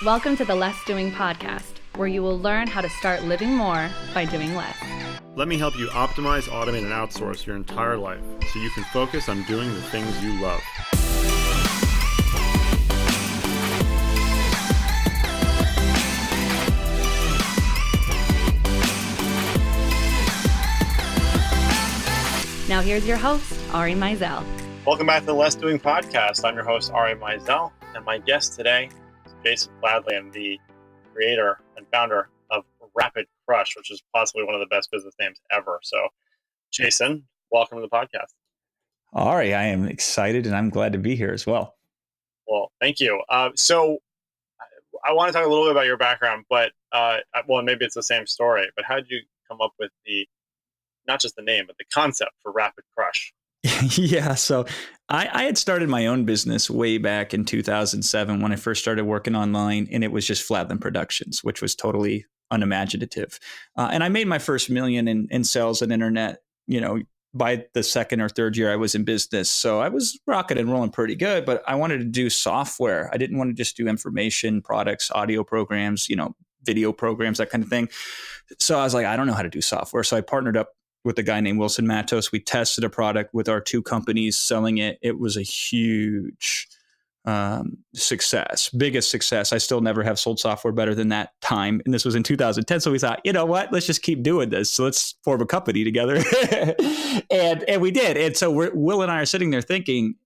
Welcome to the Less Doing podcast, where you will learn how to start living more by doing less. Let me help you optimize, automate, and outsource your entire life so you can focus on doing the things you love. Now here's your host, Ari Mizell. Welcome back to the Less Doing podcast. I'm your host, Ari Mizell, and my guest today is Jason Fladlien, the creator and founder of Rapid Crush, which is possibly one of the best business names ever. So, Jason, welcome to the podcast. Ari, I am excited and I'm glad to be here as well. Well, thank you. So I want to talk a little bit about your background, but maybe it's the same story, but how did you come up with not just the name, but the concept for Rapid Crush? Yeah, so I had started my own business way back in 2007 when I first started working online, and it was just Fladlien Productions, which was totally unimaginative. And I made my first $1 million in sales and internet, by the second or third year I was in business. So I was rocking and rolling pretty good, but I wanted to do software. I didn't want to just do information products, audio programs, video programs, that kind of thing. So I was like, I don't know how to do software. So I partnered up with a guy named Wilson Mattos. We tested a product with our two companies selling it. It was a huge success, biggest success. I still never have sold software better than that time. And this was in 2010. So we thought, you know what, let's just keep doing this. So let's form a company together. and we did. And so Will and I are sitting there thinking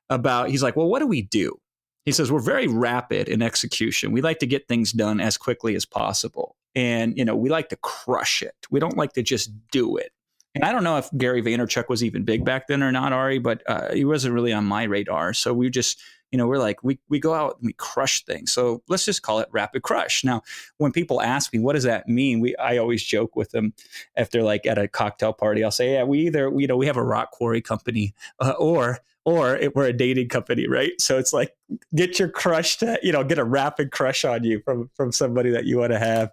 about, he's like, well, what do we do? He says, we're very rapid in execution. We like to get things done as quickly as possible. And, we like to crush it. We don't like to just do it. And I don't know if Gary Vaynerchuk was even big back then or not, Ari, but he wasn't really on my radar. So we just, we're like, we go out and we crush things. So let's just call it Rapid Crush. Now, when people ask me, what does that mean? I always joke with them if they're like at a cocktail party. I'll say, yeah, we either, we have a rock quarry company or we're a dating company, right? So it's like, get your crush to, get a rapid crush on you from somebody that you want to have.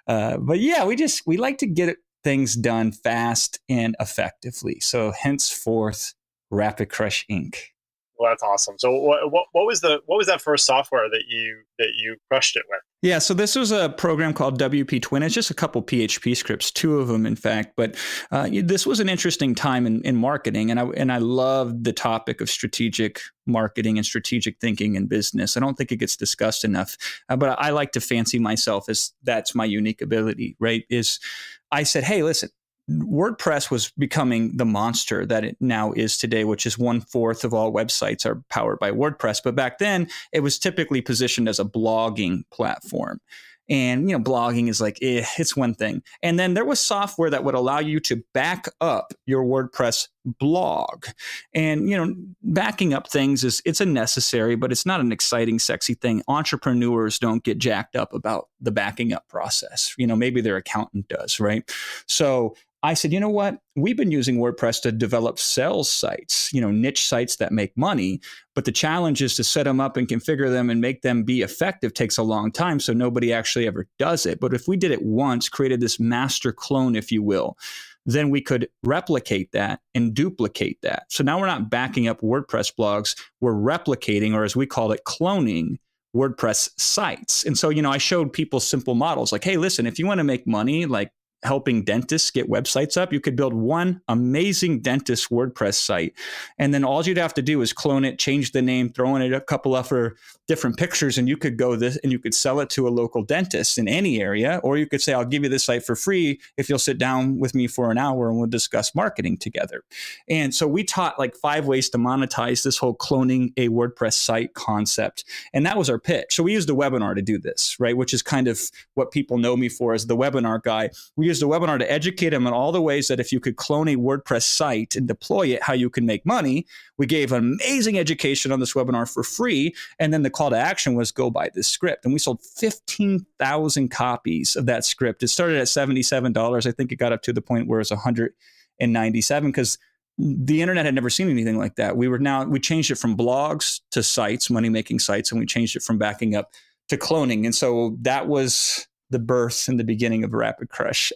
But yeah, we like to get things done fast and effectively. So henceforth, Rapid Crush Inc. Well, that's awesome. So what was that first software that you crushed it with? Yeah, so this was a program called WP Twin. It's just a couple PHP scripts, two of them, in fact. But this was an interesting time in marketing, and I love the topic of strategic marketing and strategic thinking in business. I don't think it gets discussed enough, but I like to fancy myself as that's my unique ability, right? I said, hey, listen, WordPress was becoming the monster that it now is today, which is 1/4 of all websites are powered by WordPress. But back then, it was typically positioned as a blogging platform. And, blogging is like, it's one thing. And then there was software that would allow you to back up your WordPress blog. And, backing up things it's a necessary, but it's not an exciting, sexy thing. Entrepreneurs don't get jacked up about the backing up process. Maybe their accountant does, right? So I said, you know what? We've been using WordPress to develop sales sites, niche sites that make money. But the challenge is to set them up and configure them and make them be effective takes a long time. So nobody actually ever does it. But if we did it once, created this master clone, if you will, then we could replicate that and duplicate that. So now we're not backing up WordPress blogs. We're replicating, or as we call it, cloning WordPress sites. And so, I showed people simple models like, hey, listen, if you want to make money, like helping dentists get websites up, you could build one amazing dentist WordPress site. And then all you'd have to do is clone it, change the name, throw in it a couple of different pictures, and you could go this and you could sell it to a local dentist in any area. Or you could say, I'll give you this site for free if you'll sit down with me for an hour and we'll discuss marketing together. And so we taught like 5 ways to monetize this whole cloning a WordPress site concept. And that was our pitch. So we used a webinar to do this, right? Which is kind of what people know me for as the webinar guy. We used a webinar to educate them on all the ways that if you could clone a WordPress site and deploy it, how you can make money. We gave amazing education on this webinar for free. And then the call to action was go buy this script. And we sold 15,000 copies of that script. It started at $77. I think it got up to the point where it's $197 because the internet had never seen anything like that. We changed it from blogs to sites, money-making sites, and we changed it from backing up to cloning. And so that was the birth and the beginning of Rapid Crush.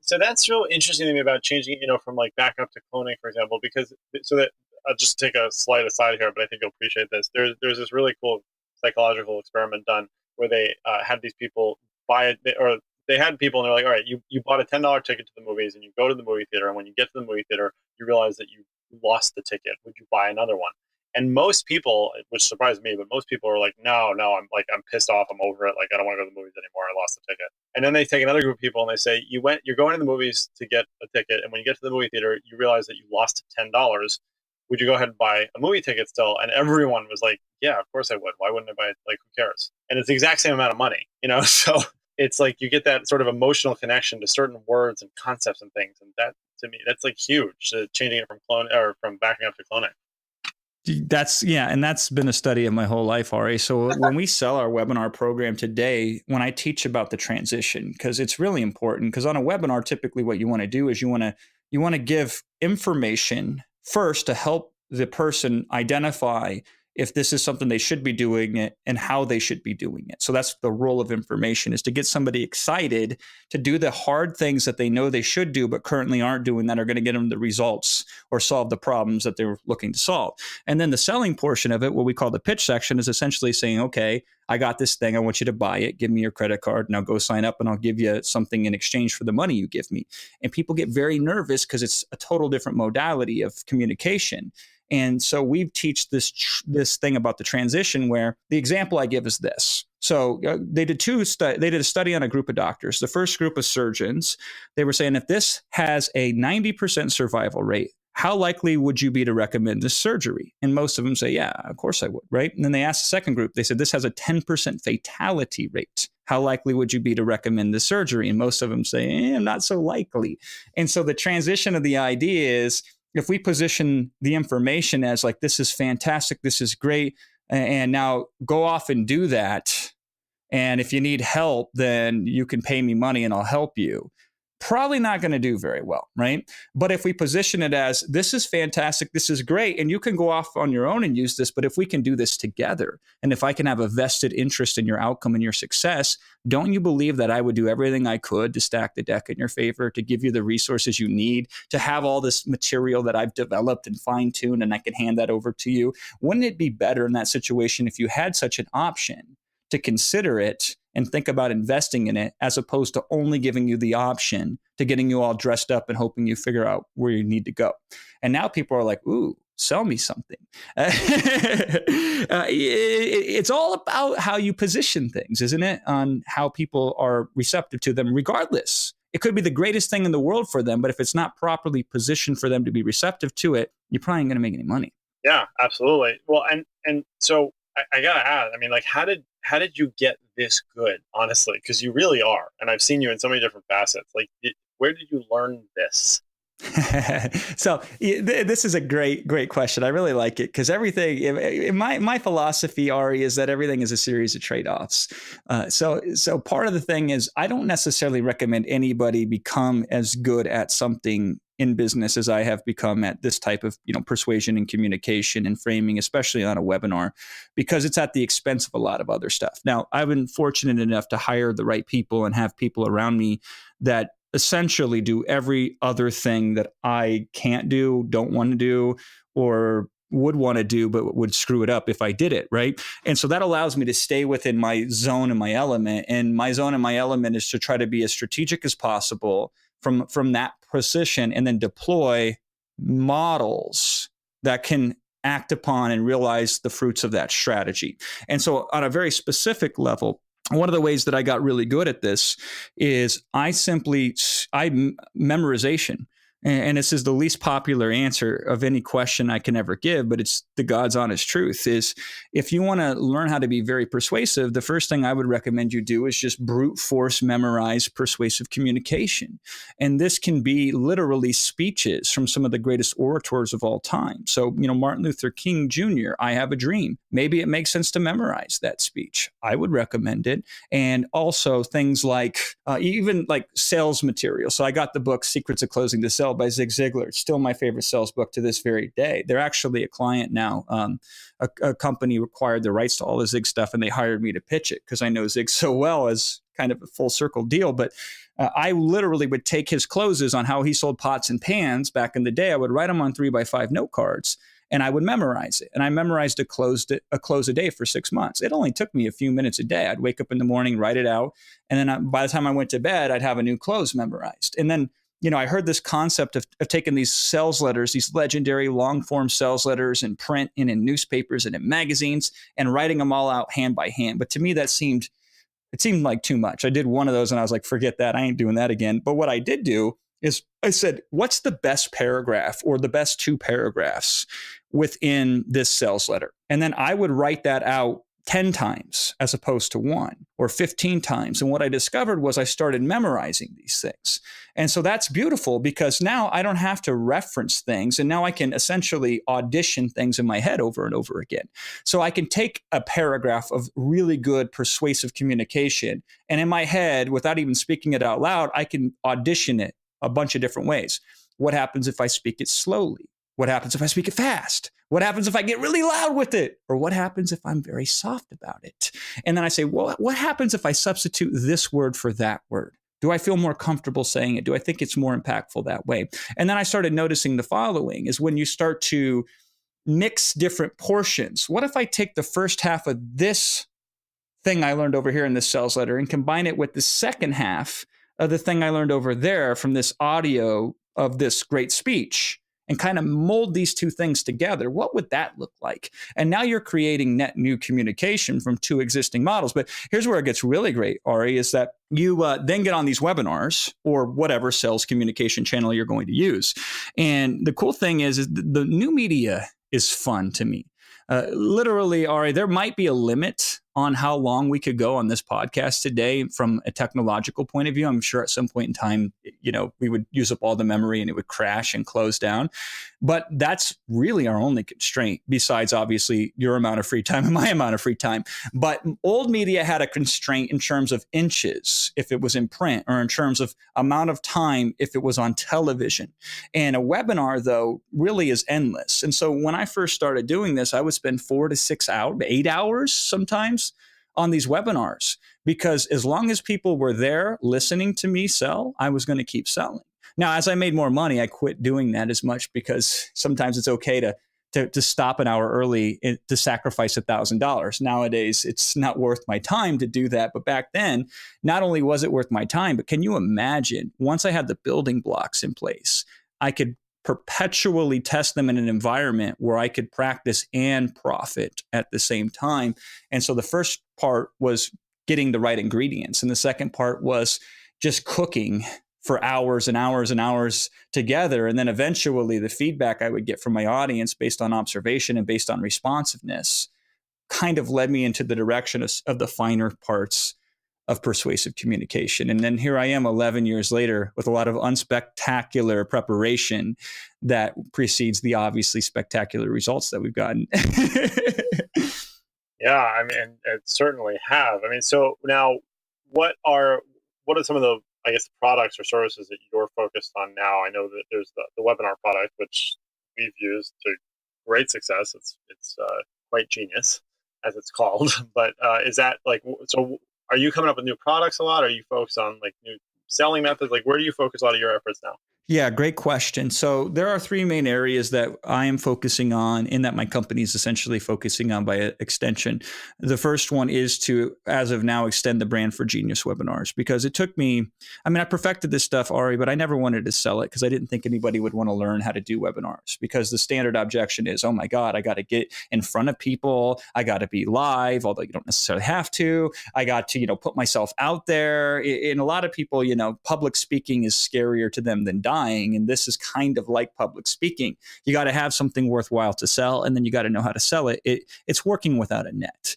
So that's real interesting to me about changing, from like backup to cloning, for example, because so that I'll just take a slight aside here, but I think you'll appreciate this. There's this really cool psychological experiment done where they had these people buy it, or they had people and they're like, all right, you bought a $10 ticket to the movies and you go to the movie theater. And when you get to the movie theater, you realize that you lost the ticket. Would you buy another one? And most people, which surprised me, but most people are like, no, I'm pissed off. I'm over it. Like, I don't want to go to the movies anymore. I lost the ticket. And then they take another group of people and they say, you're going to the movies to get a ticket. And when you get to the movie theater, you realize that you lost $10. Would you go ahead and buy a movie ticket still? And everyone was like, yeah, of course I would. Why wouldn't I buy it? Like, who cares? And it's the exact same amount of money, So it's like you get that sort of emotional connection to certain words and concepts and things. And that, to me, that's like huge, changing it from backing up to cloning. And that's been a study of my whole life, Ari. So when we sell our webinar program today, when I teach about the transition, because it's really important, because on a webinar, typically what you want to do is you want to give information first to help the person identify if this is something they should be doing it and how they should be doing it. So that's the role of information, is to get somebody excited to do the hard things that they know they should do, but currently aren't doing, that are going to get them the results or solve the problems that they're looking to solve. And then the selling portion of it, what we call the pitch section, is essentially saying, okay, I got this thing. I want you to buy it. Give me your credit card. Now go sign up and I'll give you something in exchange for the money you give me. And people get very nervous because it's a total different modality of communication. And so we teach this thing about the transition, where the example I give is this. So they did a study on a group of doctors. The first group of surgeons, they were saying, if this has a 90% survival rate, how likely would you be to recommend this surgery? And most of them say, yeah, of course I would, right? And then they asked the second group, they said, this has a 10% fatality rate. How likely would you be to recommend the surgery? And most of them say, not so likely. And so the transition of the idea is, if we position the information as like, this is fantastic, this is great, and now go off and do that, and if you need help, then you can pay me money and I'll help you, probably not going to do very well, right? But if we position it as, this is fantastic, this is great, and you can go off on your own and use this, but if we can do this together, and if I can have a vested interest in your outcome and your success, don't you believe that I would do everything I could to stack the deck in your favor, to give you the resources you need, to have all this material that I've developed and fine-tuned, and I can hand that over to you? Wouldn't it be better in that situation if you had such an option to consider it and think about investing in it, as opposed to only giving you the option to getting you all dressed up and hoping you figure out where you need to go? And now people are like, ooh, sell me something. It's all about how you position things, isn't it? On how people are receptive to them, regardless. It could be the greatest thing in the world for them, but if it's not properly positioned for them to be receptive to it, you're probably not going to make any money. Yeah, absolutely. Well, and so I gotta ask, I mean, like, how did you get this good, honestly? Because you really are. And I've seen you in so many different facets. Like, where did you learn this? So this is a great question. I really like it, because everything, my philosophy, Ari, is that everything is a series of trade-offs. So part of the thing is, I don't necessarily recommend anybody become as good at something in business as I have become at this type of, persuasion and communication and framing, especially on a webinar, because it's at the expense of a lot of other stuff. Now, I've been fortunate enough to hire the right people and have people around me that essentially do every other thing that I can't do, don't want to do, or would want to do, but would screw it up if I did it, right? And so that allows me to stay within my zone and my element. And my zone and my element is to try to be as strategic as possible from that position, and then deploy models that can act upon and realize the fruits of that strategy. And so on a very specific level, one of the ways that I got really good at this is memorization. And this is the least popular answer of any question I can ever give, but it's the God's honest truth, is if you want to learn how to be very persuasive, the first thing I would recommend you do is just brute force memorize persuasive communication. And this can be literally speeches from some of the greatest orators of all time. So, Martin Luther King Jr., I have a dream. Maybe it makes sense to memorize that speech. I would recommend it. And also things like, even like sales material. So I got the book Secrets of Closing the Sale by Zig Ziglar. It's still my favorite sales book to this very day. They're actually a client now. A company acquired the rights to all the Zig stuff, and they hired me to pitch it because I know Zig so well, as kind of a full circle deal. But I literally would take his closes on how he sold pots and pans back in the day. I would write them on 3x5 note cards. and I would memorize it. And I memorized a close a day for 6 months. It only took me a few minutes a day. I'd wake up in the morning, write it out, and then by the time I went to bed, I'd have a new close memorized. And then I heard this concept of taking these sales letters, these legendary long form sales letters in print and in newspapers and in magazines, and writing them all out hand by hand. But to me, it seemed like too much. I did one of those and I was like, forget that. I ain't doing that again. But what I did do is I said, what's the best paragraph or the best 2 paragraphs within this sales letter? And then I would write that out 10 times as opposed to 1 or 15 times. And what I discovered was I started memorizing these things. And so that's beautiful because now I don't have to reference things. And now I can essentially audition things in my head over and over again. So I can take a paragraph of really good persuasive communication, and in my head, without even speaking it out loud, I can audition it a bunch of different ways. What happens if I speak it slowly? What happens if I speak it fast? What happens if I get really loud with it? Or what happens if I'm very soft about it? And then I say, well, what happens if I substitute this word for that word? Do I feel more comfortable saying it? Do I think it's more impactful that way? And then I started noticing the following is when you start to mix different portions. What if I take the first half of this thing I learned over here in this sales letter and combine it with the second half of the thing I learned over there from this audio of this great speech, and kind of mold these 2 things together? What would that look like? And now you're creating net new communication from 2 existing models. But here's where it gets really great, Ari, is that you then get on these webinars or whatever sales communication channel you're going to use. And the cool thing is the new media is fun to me. Literally, Ari, there might be a limit on how long we could go on this podcast today from a technological point of view. I'm sure at some point in time, we would use up all the memory and it would crash and close down. But that's really our only constraint, besides obviously your amount of free time and my amount of free time. But old media had a constraint in terms of inches if it was in print, or in terms of amount of time if it was on television. And a webinar, though, really is endless. And so when I first started doing this, I would spend 4 to 6 hours, 8 hours sometimes on these webinars, because as long as people were there listening to me sell, I was going to keep selling. Now, as I made more money, I quit doing that as much, because sometimes it's okay to stop an hour early to sacrifice $1,000. Nowadays, it's not worth my time to do that. But back then, not only was it worth my time, but can you imagine, once I had the building blocks in place, I could perpetually test them in an environment where I could practice and profit at the same time. And so the first part was getting the right ingredients. And the second part was just cooking for hours and hours and hours together. And then eventually the feedback I would get from my audience based on observation and based on responsiveness kind of led me into the direction of the finer parts of persuasive communication. And then here I am 11 years later with a lot of unspectacular preparation that precedes the obviously spectacular results that we've gotten. Yeah, I mean, it certainly have. I mean, so now what are some of the, I guess, products or services that you're focused on now? I know that there's the webinar product, which we've used to great success. It's quite genius, as it's called. But is that so? Are you coming up with new products a lot? Are you focused on new selling methods? Where do you focus a lot of your efforts now? Yeah, great question. So there are 3 main areas that I am focusing on, and that my company is essentially focusing on by extension. The first one is to, as of now, extend the brand for Genius Webinars, because it took me, I perfected this stuff, Ari, but I never wanted to sell it because I didn't think anybody would want to learn how to do webinars, because the standard objection is, oh my God, I got to get in front of people. I got to be live, although you don't necessarily have to. I got to, put myself out there. And a lot of people, public speaking is scarier to them than dying. And this is kind of like public speaking. You got to have something worthwhile to sell, and then you got to know how to sell it. It's working without a net.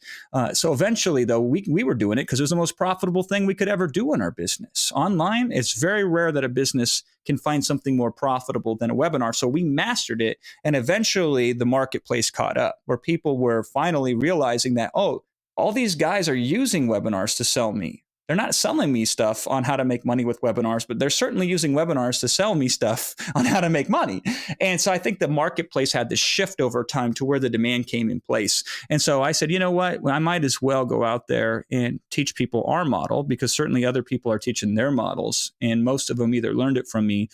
So eventually, though, we were doing it because it was the most profitable thing we could ever do in our business. Online, it's very rare that a business can find something more profitable than a webinar. So we mastered it. And eventually, the marketplace caught up, where people were finally realizing that, oh, all these guys are using webinars to sell me. they're not selling me stuff on how to make money with webinars, but they're certainly using webinars to sell me stuff on how to make money. And so I think the marketplace had this shift over time to where the demand came in place. And so I said, you know what, I might as well go out there and teach people our model, because certainly other people are teaching their models, and most of them either learned it from me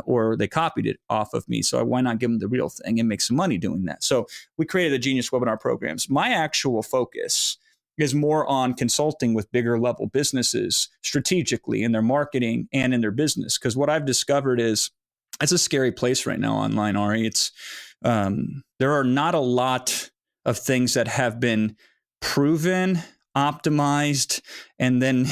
or they copied it off of me. So why not give them the real thing and make some money doing that? So we created the Genius Webinar programs. My actual focus is more on consulting with bigger level businesses strategically in their marketing and in their business. Because what I've discovered is it's a scary place right now online, Ari. It's there are not a lot of things that have been proven, optimized, and then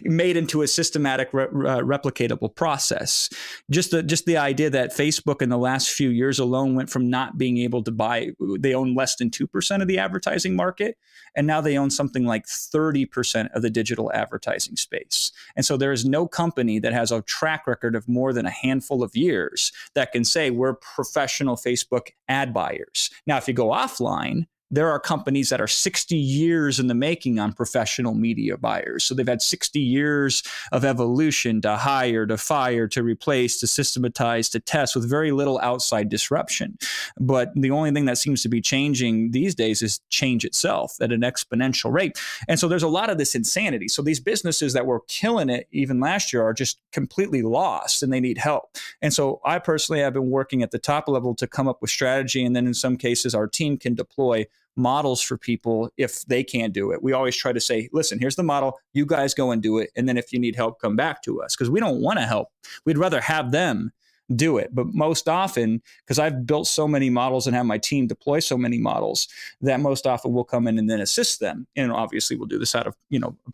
made into a systematic, replicatable process. Just the idea that Facebook in the last few years alone went from not being able to buy, they own less than 2% of the advertising market, and now they own something like 30% of the digital advertising space. And so there is no company that has a track record of more than a handful of years that can say we're professional Facebook ad buyers. Now, if you go offline, there are companies that are 60 years in the making on professional media buyers. So they've had 60 years of evolution to hire, to fire, to replace, to systematize, to test with very little outside disruption. But the only thing that seems to be changing these days is change itself at an exponential rate. And so there's a lot of this insanity. So these businesses that were killing it even last year are just completely lost, and they need help. And so I personally have been working at the top level to come up with strategy. And then in some cases, our team can deploy models for people if they can't do it. We always try to say, listen, here's the model, you guys go and do it. And then if you need help, come back to us, because we don't want to help. We'd rather have them do it. But most often, because I've built so many models and have my team deploy so many models, that most often we'll come in and then assist them. And obviously we'll do this out of,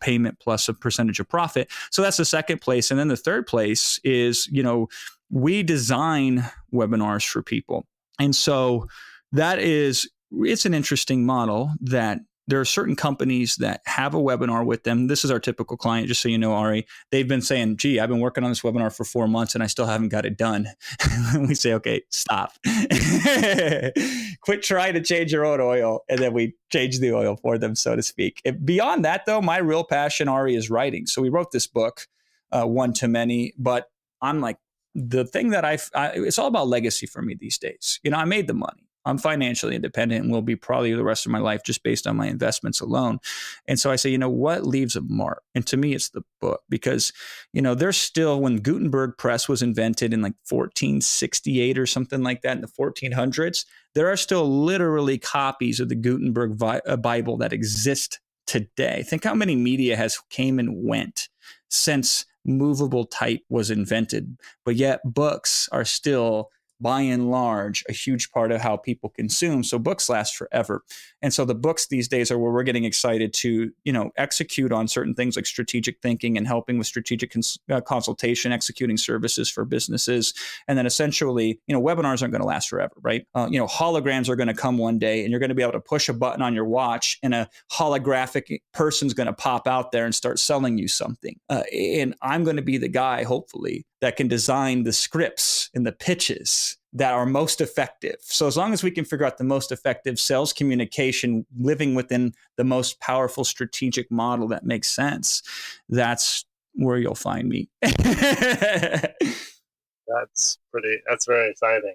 payment plus a percentage of profit. So that's the second place. And then the third place is, we design webinars for people. And so it's an interesting model that there are certain companies that have a webinar with them. This is our typical client, just so you know, Ari. They've been saying, gee, I've been working on this webinar for 4 months and I still haven't got it done. And we say, okay, stop. Quit trying to change your own oil. And then we change the oil for them, so to speak. Beyond that, though, my real passion, Ari, is writing. So we wrote this book, One to Many, but I'm like, the thing that it's all about legacy for me these days. I made the money. I'm financially independent and will be probably the rest of my life just based on my investments alone. And so I say, what leaves a mark? And to me, it's the book, because, there's still, when Gutenberg press was invented in like 1468 or something like that in the 1400s, there are still literally copies of the Gutenberg Bible that exist today. Think how many media has came and went since movable type was invented, but yet books are still, by and large, a huge part of how people consume. So books last forever. And so the books these days are where we're getting excited to, execute on certain things like strategic thinking and helping with strategic consultation, executing services for businesses. And then essentially, webinars aren't going to last forever, right? Holograms are going to come one day, and you're going to be able to push a button on your watch and a holographic person's going to pop out there and start selling you something. And I'm going to be the guy, hopefully, that can design the scripts and the pitches that are most effective. So as long as we can figure out the most effective sales communication, living within the most powerful strategic model that makes sense, that's where you'll find me. That's very exciting.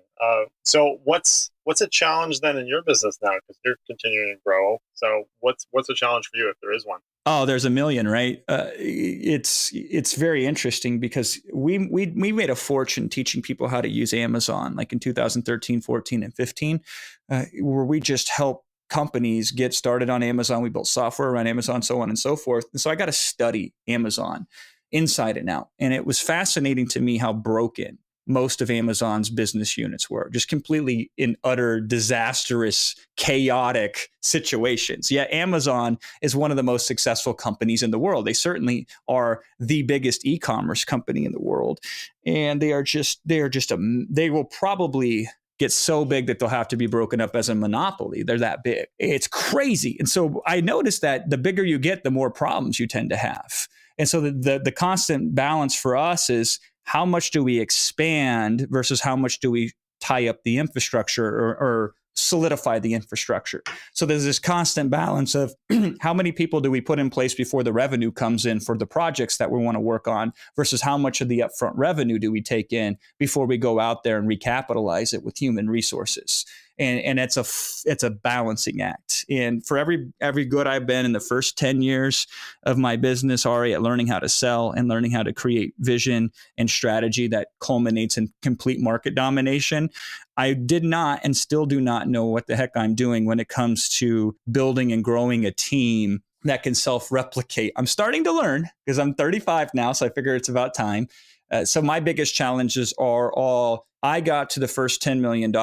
So what's a challenge then in your business now? Because you're continuing to grow. So what's a challenge for you, if there is one? Oh, there's a million, right? It's very interesting because we made a fortune teaching people how to use Amazon, like in 2013, 14, and 15, where we just help companies get started on Amazon. We built software around Amazon, so on and so forth. And so I got to study Amazon inside and out. And it was fascinating to me how broken most of Amazon's business units were, just completely in utter disastrous, chaotic situations. Yet Amazon is one of the most successful companies in the world. They certainly are the biggest e-commerce company in the world. And they will probably get so big that they'll have to be broken up as a monopoly. They're that big. It's crazy. And so I noticed that the bigger you get, the more problems you tend to have. And so the constant balance for us is, how much do we expand versus how much do we tie up the infrastructure or solidify the infrastructure. So there's this constant balance of how many people do we put in place before the revenue comes in for the projects that we want to work on versus how much of the upfront revenue do we take in before we go out there and recapitalize it with human resources. And it's a balancing act. And for every good I've been in the first 10 years of my business, Ari, at learning how to sell and learning how to create vision and strategy that culminates in complete market domination, I did not and still do not know what the heck I'm doing when it comes to building and growing a team that can self-replicate. I'm starting to learn because I'm 35 now, so I figure it's about time. So my biggest challenges are all, I got to the first $10 million,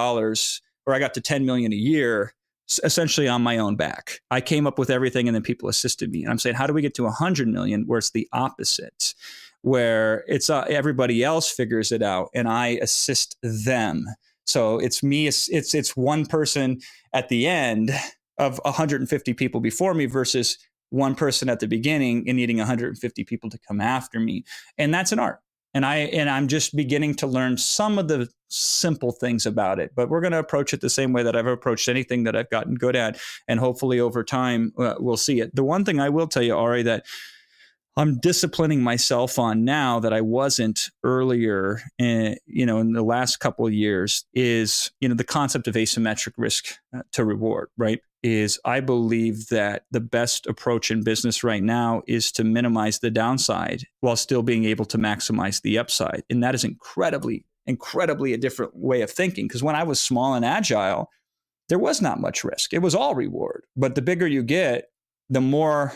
or I got to 10 million a year, essentially on my own back. I came up with everything and then people assisted me. And I'm saying, how do we get to 100 million where it's the opposite, where it's everybody else figures it out and I assist them. So it's me, it's one person at the end of 150 people before me versus one person at the beginning and needing 150 people to come after me. And that's an art. And I'm just beginning to learn some of the simple things about it. But we're going to approach it the same way that I've approached anything that I've gotten good at. And hopefully over time, we'll see it. The one thing I will tell you, Ari, that I'm disciplining myself on now that I wasn't earlier, in the last couple of years is, the concept of asymmetric risk to reward, right? Is I believe that the best approach in business right now is to minimize the downside while still being able to maximize the upside. And that is incredibly a different way of thinking. Because when I was small and agile, there was not much risk. It was all reward. But the bigger you get, the more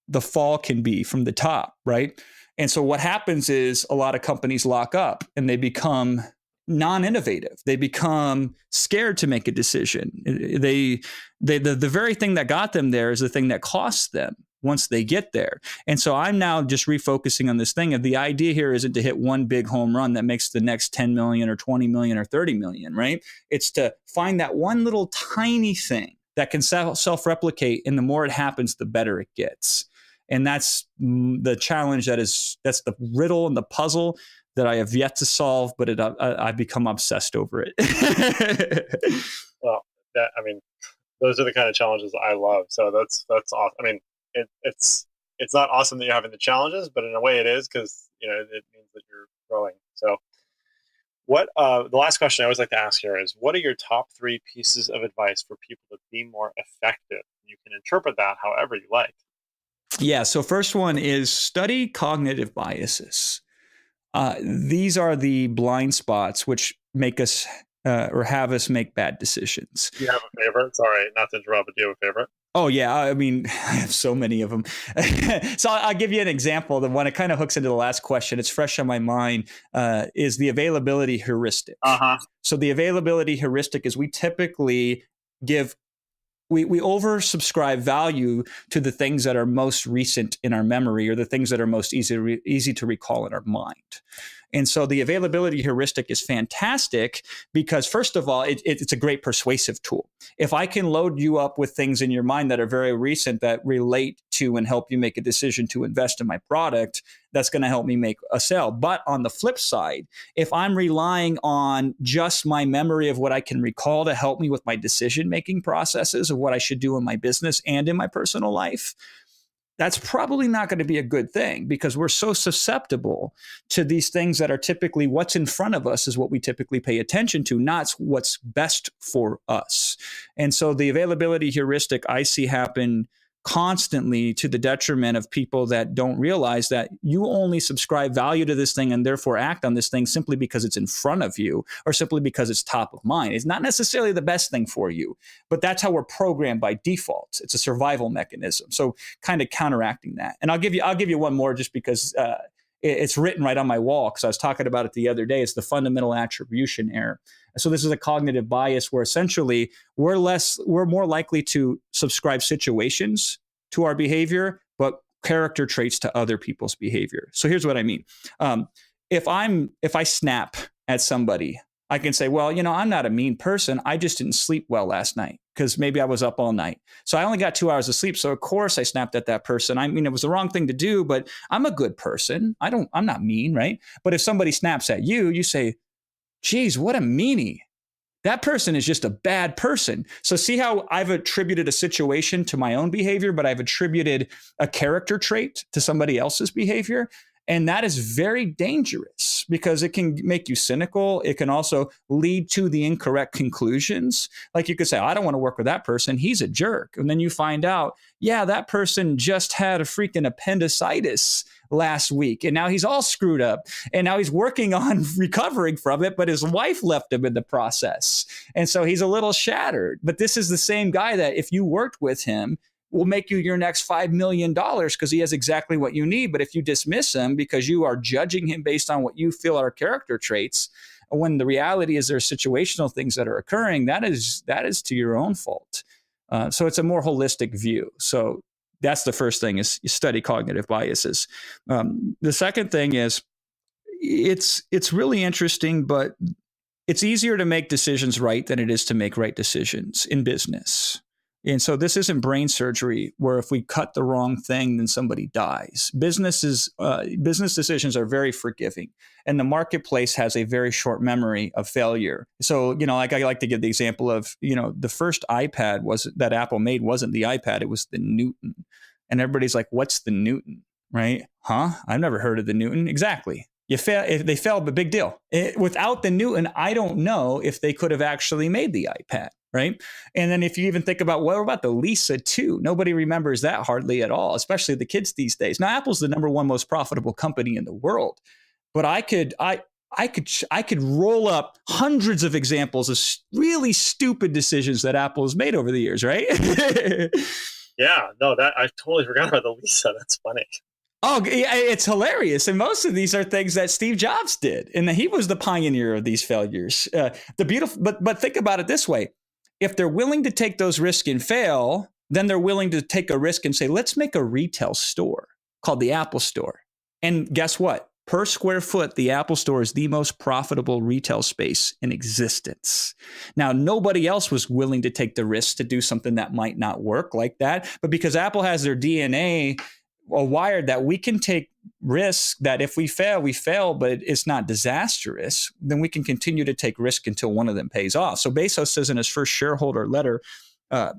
the fall can be from the top, right? And so what happens is a lot of companies lock up and they become non-innovative. They become scared to make a decision. The very thing that got them there is the thing that costs them once they get there. And so I'm now just refocusing on this thing of the idea here isn't to hit one big home run that makes the next 10 million or 20 million or 30 million, right? It's to find that one little tiny thing that can self-replicate, and the more it happens, the better it gets. And that's the challenge that's the riddle and the puzzle that I have yet to solve, but I've become obsessed over it. Well, those are the kind of challenges I love. So that's awesome. I mean, it's not awesome that you're having the challenges, but in a way it is, because it means that you're growing. So what the last question I always like to ask here is, what are your top 3 pieces of advice for people to be more effective? You can interpret that however you like. Yeah. So first one is study cognitive biases. These are the blind spots which make us or have us make bad decisions. Do you have a favorite? Sorry, not to interrupt, but do you have a favorite? Oh, yeah. I mean, I have so many of them. So I'll give you an example. The one that kind of hooks into the last question, it's fresh on my mind, is the availability heuristic. Uh-huh. So the availability heuristic is we typically we oversubscribe value to the things that are most recent in our memory or the things that are most easy to recall in our mind. And so the availability heuristic is fantastic because, first of all, it's a great persuasive tool. If I can load you up with things in your mind that are very recent that relate to and help you make a decision to invest in my product, that's going to help me make a sale. But on the flip side, if I'm relying on just my memory of what I can recall to help me with my decision-making processes of what I should do in my business and in my personal life, that's probably not going to be a good thing because we're so susceptible to these things that are typically what's in front of us is what we typically pay attention to, not what's best for us. And so the availability heuristic I see happen constantly to the detriment of people that don't realize that you only subscribe value to this thing and therefore act on this thing simply because it's in front of you or simply because it's top of mind. It's not necessarily the best thing for you, but that's how we're programmed by default. It's a survival mechanism. So kind of counteracting that. And I'll give you one more just because it's written right on my wall because I was talking about it the other day. It's the fundamental attribution error. So this is a cognitive bias where essentially we're more likely to subscribe situations to our behavior, but character traits to other people's behavior. So here's what I mean. If I snap at somebody, I can say, well, I'm not a mean person. I just didn't sleep well last night because maybe I was up all night. So I only got 2 hours of sleep. So of course I snapped at that person. I mean, it was the wrong thing to do, but I'm a good person. I'm not mean, right? But if somebody snaps at you, you say, geez, what a meanie. that person is just a bad person. So see how I've attributed a situation to my own behavior, but I've attributed a character trait to somebody else's behavior. And that is very dangerous because it can make you cynical. It can also lead to the incorrect conclusions. Like you could say, I don't want to work with that person. He's a jerk. And then you find out, yeah, that person just had a freaking appendicitis last week. And now he's all screwed up. And now he's working on recovering from it, but his wife left him in the process. And so he's a little shattered. But this is the same guy that if you worked with him, will make you your next $5 million because he has exactly what you need. But if you dismiss him because you are judging him based on what you feel are character traits, when the reality is there are situational things that are occurring, that is to your own fault. So it's a more holistic view. So that's the first thing is you study cognitive biases. The second thing is it's really interesting, but it's easier to make decisions right than it is to make right decisions in business. And so this isn't brain surgery where if we cut the wrong thing, then somebody dies. Business decisions are very forgiving, and the marketplace has a very short memory of failure. So, like I like to give the example of, the first iPad that Apple made wasn't the iPad, it was the Newton. And everybody's like, what's the Newton, right? Huh? I've never heard of the Newton. Exactly. They failed, but big deal. Without the Newton, I don't know if they could have actually made the iPad. Right. And then if you even think about what about the Lisa 2? Nobody remembers that hardly at all, especially the kids these days. Now, Apple's the number one most profitable company in the world. But I could roll up hundreds of examples of really stupid decisions that Apple has made over the years. Right. Yeah, no, that I totally forgot about the Lisa. That's funny. Oh, it's hilarious. And most of these are things that Steve Jobs did. And he was the pioneer of these failures. But think about it this way. If they're willing to take those risks and fail, then they're willing to take a risk and say, let's make a retail store called the Apple Store. And guess what? Per square foot, the Apple Store is the most profitable retail space in existence. Now, nobody else was willing to take the risk to do something that might not work like that. But because Apple has their DNA wired that we can take risks that if we fail, but it's not disastrous, then we can continue to take risk until one of them pays off. So Bezos says in his first shareholder letter to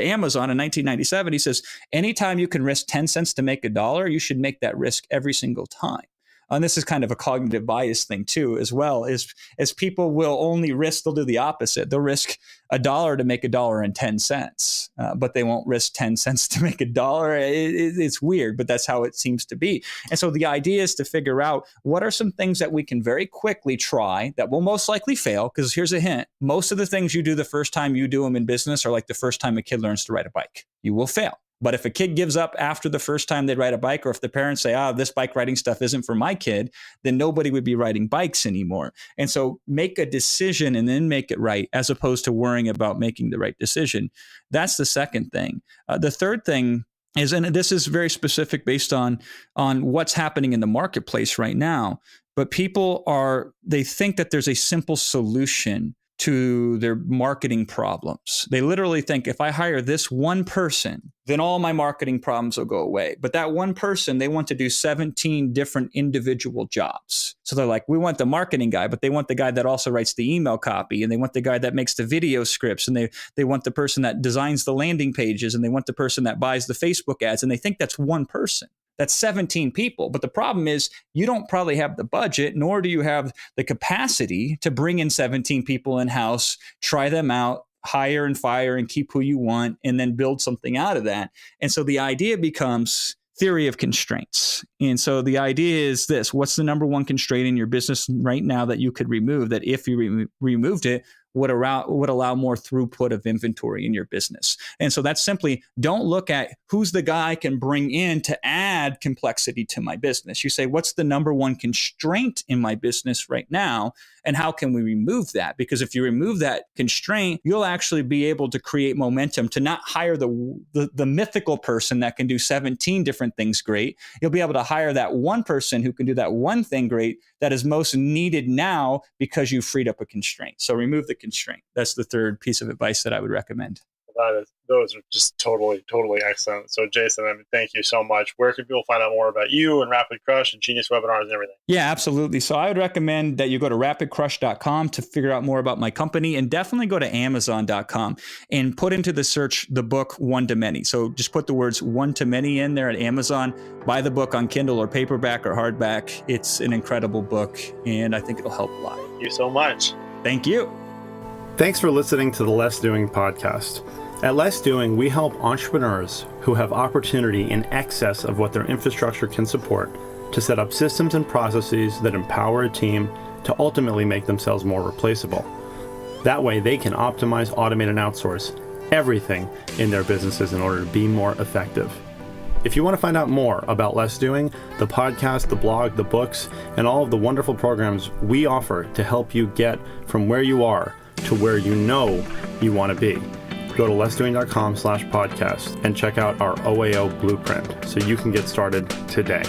Amazon in 1997, he says, anytime you can risk 10 cents to make $1, you should make that risk every single time. And this is kind of a cognitive bias thing too, as well, as people will only risk, they'll do the opposite. They'll risk $1 to make $1.10, but they won't risk 10 cents to make $1. It's weird, but that's how it seems to be. And so the idea is to figure out what are some things that we can very quickly try that will most likely fail. Because here's a hint. Most of the things you do the first time you do them in business are like the first time a kid learns to ride a bike. You will fail. But if a kid gives up after the first time they ride a bike, or if the parents say, this bike riding stuff isn't for my kid, then nobody would be riding bikes anymore. And so make a decision and then make it right, as opposed to worrying about making the right decision. That's the second thing. The third thing is, and this is very specific based on what's happening in the marketplace right now, but they think that there's a simple solution to their marketing problems. They literally think if I hire this one person, then all my marketing problems will go away. But that one person, they want to do 17 different individual jobs. So they're like, we want the marketing guy, but they want the guy that also writes the email copy, and they want the guy that makes the video scripts, and they want the person that designs the landing pages, and they want the person that buys the Facebook ads, and they think that's one person. That's 17 people. But the problem is you don't probably have the budget, nor do you have the capacity to bring in 17 people in-house, try them out, hire and fire and keep who you want, and then build something out of that. And so the idea becomes theory of constraints. And so the idea is this: what's the number one constraint in your business right now that you could remove, that if you removed it, would allow more throughput of inventory in your business? And so that's simply, don't look at who's the guy I can bring in to add complexity to my business. You say, what's the number one constraint in my business right now? And how can we remove that? Because if you remove that constraint, you'll actually be able to create momentum to not hire the mythical person that can do 17 different things great. You'll be able to hire that one person who can do that one thing great that is most needed now because you freed up a constraint. So remove the constraint. That's the third piece of advice that I would recommend. Those are just totally excellent. So Jason, thank you so much. Where can people find out more about you and Rapid Crush and Genius Webinars and everything? Yeah, absolutely. So I would recommend that you go to rapidcrush.com to figure out more about my company, and definitely go to amazon.com and put into the search the book One to Many. So just put the words One to Many in there at Amazon. Buy the book on Kindle or paperback or hardback. It's an incredible book, and I think it'll help a lot. Thank you so much. Thank you. Thanks for listening to the Less Doing podcast. At Less Doing, we help entrepreneurs who have opportunity in excess of what their infrastructure can support to set up systems and processes that empower a team to ultimately make themselves more replaceable. That way, they can optimize, automate, and outsource everything in their businesses in order to be more effective. If you want to find out more about Less Doing, the podcast, the blog, the books, and all of the wonderful programs we offer to help you get from where you are to where you know you want to be, go to lessdoing.com/podcast and check out our OAO blueprint so you can get started today.